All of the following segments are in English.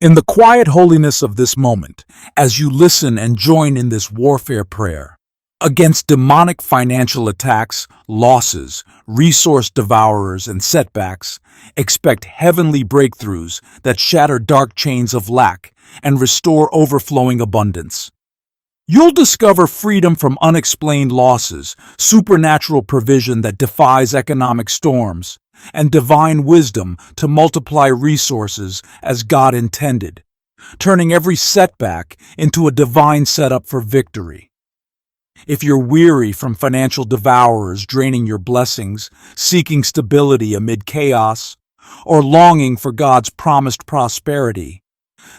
In the quiet holiness of this moment, as you listen and join in this warfare prayer, against demonic financial attacks, losses, resource devourers, and setbacks, expect heavenly breakthroughs that shatter dark chains of lack and restore overflowing abundance. You'll discover freedom from unexplained losses, supernatural provision that defies economic storms, and divine wisdom to multiply resources as God intended, turning every setback into a divine setup for victory. If you're weary from financial devourers draining your blessings, seeking stability amid chaos, or longing for God's promised prosperity,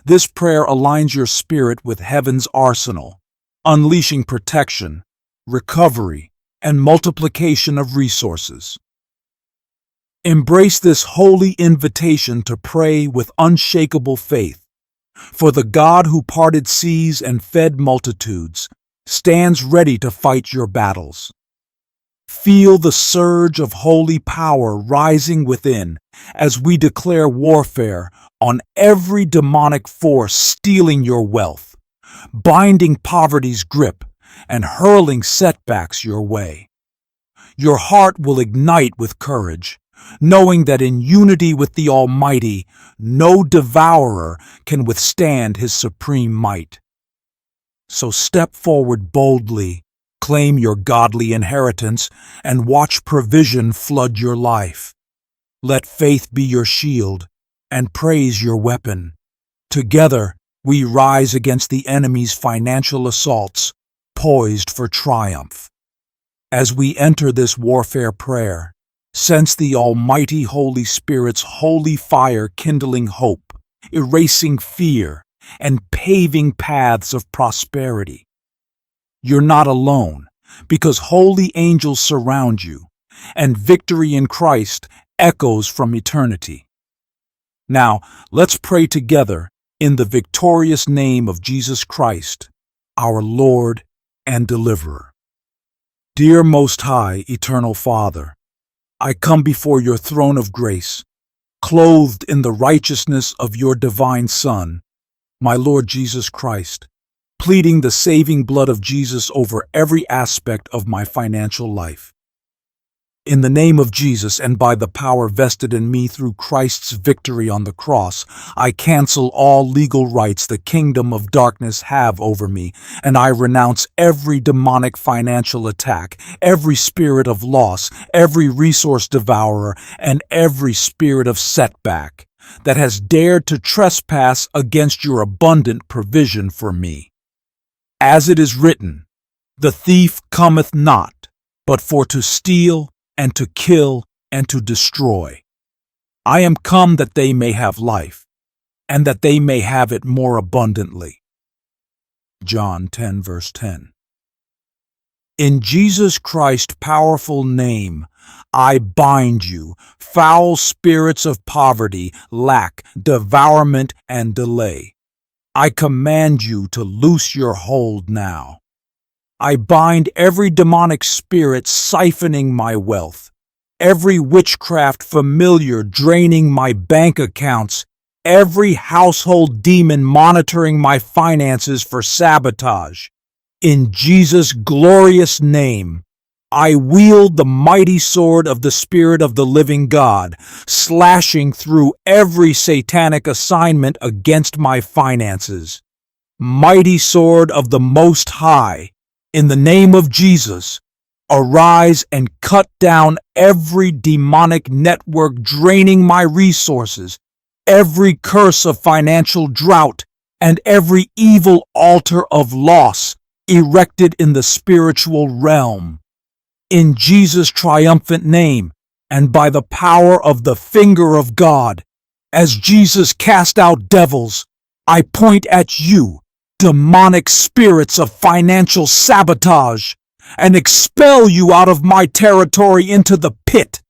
this prayer aligns your spirit with heaven's arsenal, unleashing protection, recovery, and multiplication of resources. Embrace this holy invitation to pray with unshakable faith, for the God who parted seas and fed multitudes stands ready to fight your battles. Feel the surge of holy power rising within as we declare warfare on every demonic force stealing your wealth, binding poverty's grip, and hurling setbacks your way. Your heart will ignite with courage, knowing that in unity with the Almighty, no devourer can withstand His supreme might. So step forward boldly, claim your godly inheritance, and watch provision flood your life. Let faith be your shield, and praise your weapon. Together, we rise against the enemy's financial assaults, poised for triumph. As we enter this warfare prayer, sense the Almighty Holy Spirit's holy fire kindling hope, erasing fear, and paving paths of prosperity. You're not alone, because holy angels surround you, and victory in Christ echoes from eternity. Now, let's pray together in the victorious name of Jesus Christ, our Lord and Deliverer. Dear Most High, Eternal Father, I come before your throne of grace, clothed in the righteousness of your divine Son, my Lord Jesus Christ, pleading the saving blood of Jesus over every aspect of my financial life. In the name of Jesus and by the power vested in me through Christ's victory on the cross, I cancel all legal rights the kingdom of darkness have over me, and I renounce every demonic financial attack, every spirit of loss, every resource devourer, and every spirit of setback that has dared to trespass against your abundant provision for me. As it is written, the thief cometh not, but for to steal, and to kill, and to destroy. I am come that they may have life, and that they may have it more abundantly. John 10, verse 10. In Jesus Christ's powerful name, I bind you, foul spirits of poverty, lack, devourment, and delay. I command you to loose your hold now. I bind every demonic spirit siphoning my wealth, every witchcraft familiar draining my bank accounts, every household demon monitoring my finances for sabotage. In Jesus' glorious name, I wield the mighty sword of the Spirit of the living God, slashing through every satanic assignment against my finances. Mighty sword of the Most High, in the name of Jesus, arise and cut down every demonic network draining my resources, every curse of financial drought, and every evil altar of loss erected in the spiritual realm. In Jesus' triumphant name, and by the power of the finger of God, as Jesus cast out devils, I point at you, demonic spirits of financial sabotage, and expel you out of my territory into the pit.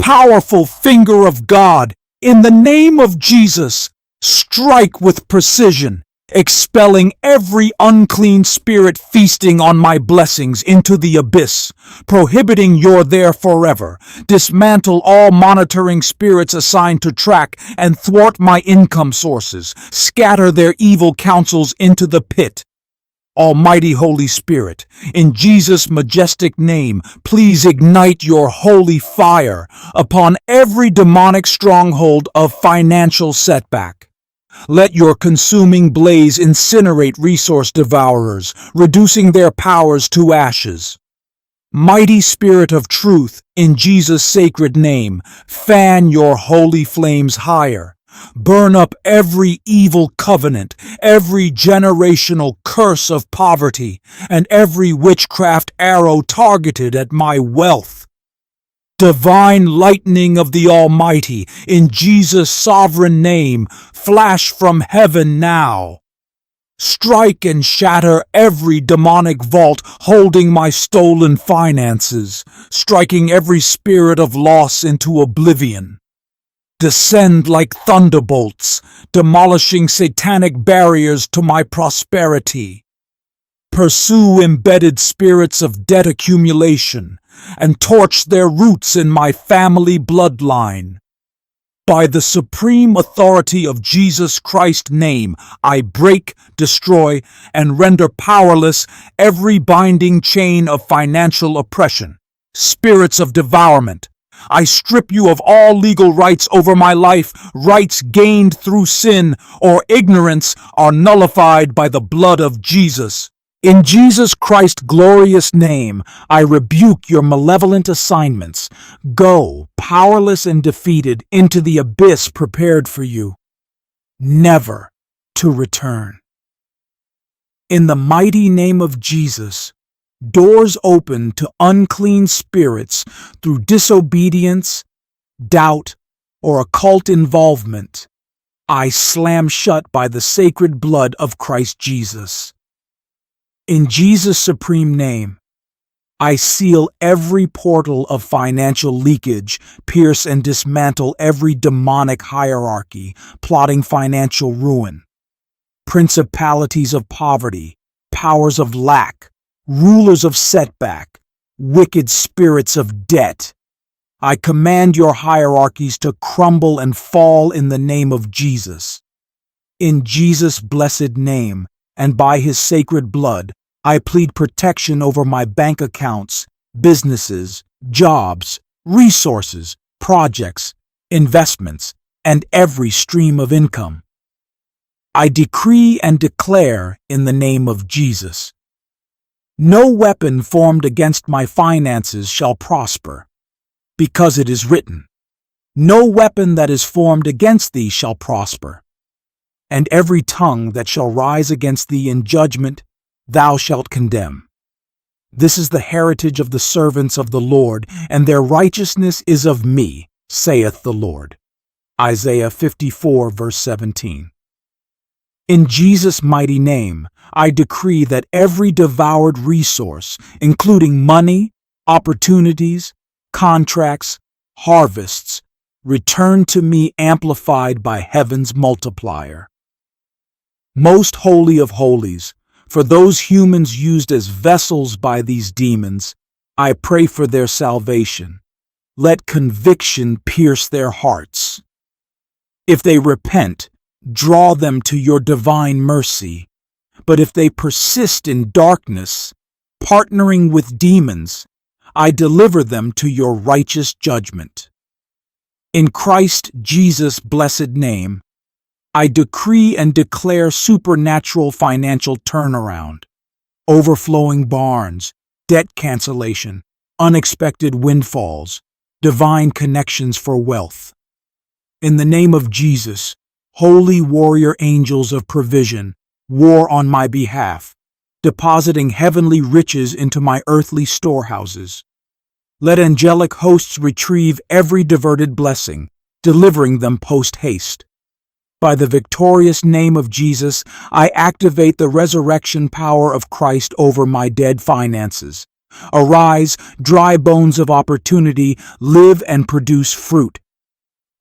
Powerful finger of God, in the name of Jesus, strike with precision expelling every unclean spirit feasting on my blessings into the abyss, prohibiting your there forever. Dismantle all monitoring spirits assigned to track and thwart my income sources. Scatter their evil counsels into the pit. Almighty Holy Spirit, in Jesus' majestic name, please ignite your holy fire upon every demonic stronghold of financial setback. Let your consuming blaze incinerate resource devourers, reducing their powers to ashes. Mighty Spirit of truth, in Jesus' sacred name, fan your holy flames higher. Burn up every evil covenant, every generational curse of poverty, and every witchcraft arrow targeted at my wealth. Divine lightning of the Almighty, in Jesus' sovereign name, flash from heaven now. Strike and shatter every demonic vault holding my stolen finances, striking every spirit of loss into oblivion. Descend like thunderbolts, demolishing satanic barriers to my prosperity. Pursue embedded spirits of debt accumulation and torch their roots in my family bloodline. By the supreme authority of Jesus Christ's name, I break, destroy, and render powerless every binding chain of financial oppression. Spirits of devourment, I strip you of all legal rights over my life. Rights gained through sin or ignorance are nullified by the blood of Jesus. In Jesus Christ's glorious name, I rebuke your malevolent assignments. Go, powerless and defeated, into the abyss prepared for you, never to return. In the mighty name of Jesus, doors open to unclean spirits through disobedience, doubt, or occult involvement, I slam shut by the sacred blood of Christ Jesus. In Jesus' supreme name, I seal every portal of financial leakage, pierce and dismantle every demonic hierarchy, plotting financial ruin. Principalities of poverty, powers of lack, rulers of setback, wicked spirits of debt. I command your hierarchies to crumble and fall in the name of Jesus. In Jesus' blessed name, and by his sacred blood, I plead protection over my bank accounts, businesses, jobs, resources, projects, investments, and every stream of income. I decree and declare in the name of Jesus. No weapon formed against my finances shall prosper, because it is written, no weapon that is formed against thee shall prosper, and every tongue that shall rise against thee in judgment thou shalt condemn. This is the heritage of the servants of the Lord, and their righteousness is of me, saith the Lord. Isaiah 54, verse 17. In Jesus' mighty name, I decree that every devoured resource, including money, opportunities, contracts, harvests, return to me amplified by heaven's multiplier. Most holy of holies, for those humans used as vessels by these demons, I pray for their salvation. Let conviction pierce their hearts. If they repent, draw them to your divine mercy. But if they persist in darkness, partnering with demons, I deliver them to your righteous judgment. In Christ Jesus' blessed name, I decree and declare supernatural financial turnaround, overflowing barns, debt cancellation, unexpected windfalls, divine connections for wealth. In the name of Jesus, holy warrior angels of provision, war on my behalf, depositing heavenly riches into my earthly storehouses. Let angelic hosts retrieve every diverted blessing, delivering them post-haste. By the victorious name of Jesus, I activate the resurrection power of Christ over my dead finances. Arise, dry bones of opportunity, live and produce fruit.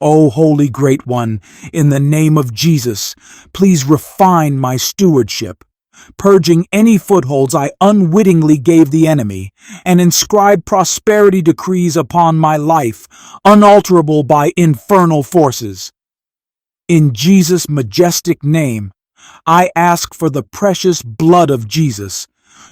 O Holy Great One, in the name of Jesus, please refine my stewardship, purging any footholds I unwittingly gave the enemy, and inscribe prosperity decrees upon my life, unalterable by infernal forces. In Jesus' majestic name, I ask for the precious blood of Jesus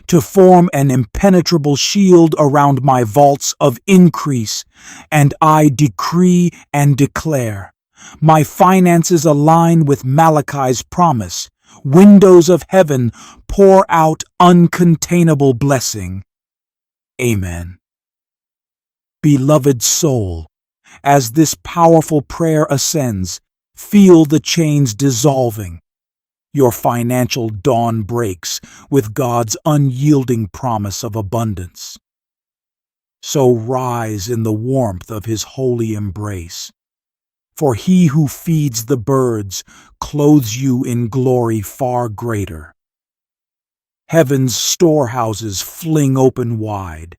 to form an impenetrable shield around my vaults of increase, and I decree and declare, my finances align with Malachi's promise. Windows of heaven pour out uncontainable blessing. Amen. Beloved soul, as this powerful prayer ascends, feel the chains dissolving. Your financial dawn breaks with God's unyielding promise of abundance. So rise in the warmth of His holy embrace. For He who feeds the birds clothes you in glory far greater. Heaven's storehouses fling open wide.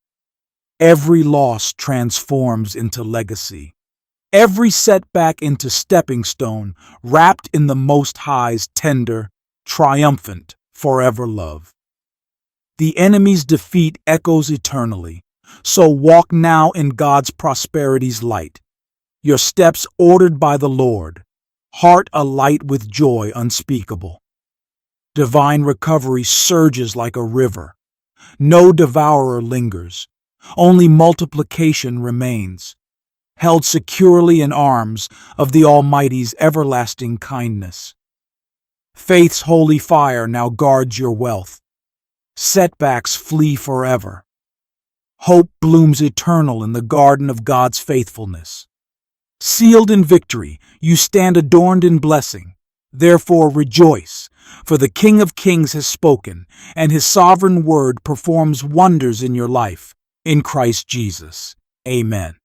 Every loss transforms into legacy. Every setback into stepping stone, wrapped in the Most High's tender, triumphant, forever love. The enemy's defeat echoes eternally, so walk now in God's prosperity's light. Your steps ordered by the Lord, heart alight with joy unspeakable. Divine recovery surges like a river. No devourer lingers. Only multiplication remains, held securely in arms of the Almighty's everlasting kindness. Faith's holy fire now guards your wealth. Setbacks flee forever. Hope blooms eternal in the garden of God's faithfulness. Sealed in victory, you stand adorned in blessing. Therefore rejoice, for the King of Kings has spoken, and His sovereign word performs wonders in your life. In Christ Jesus. Amen.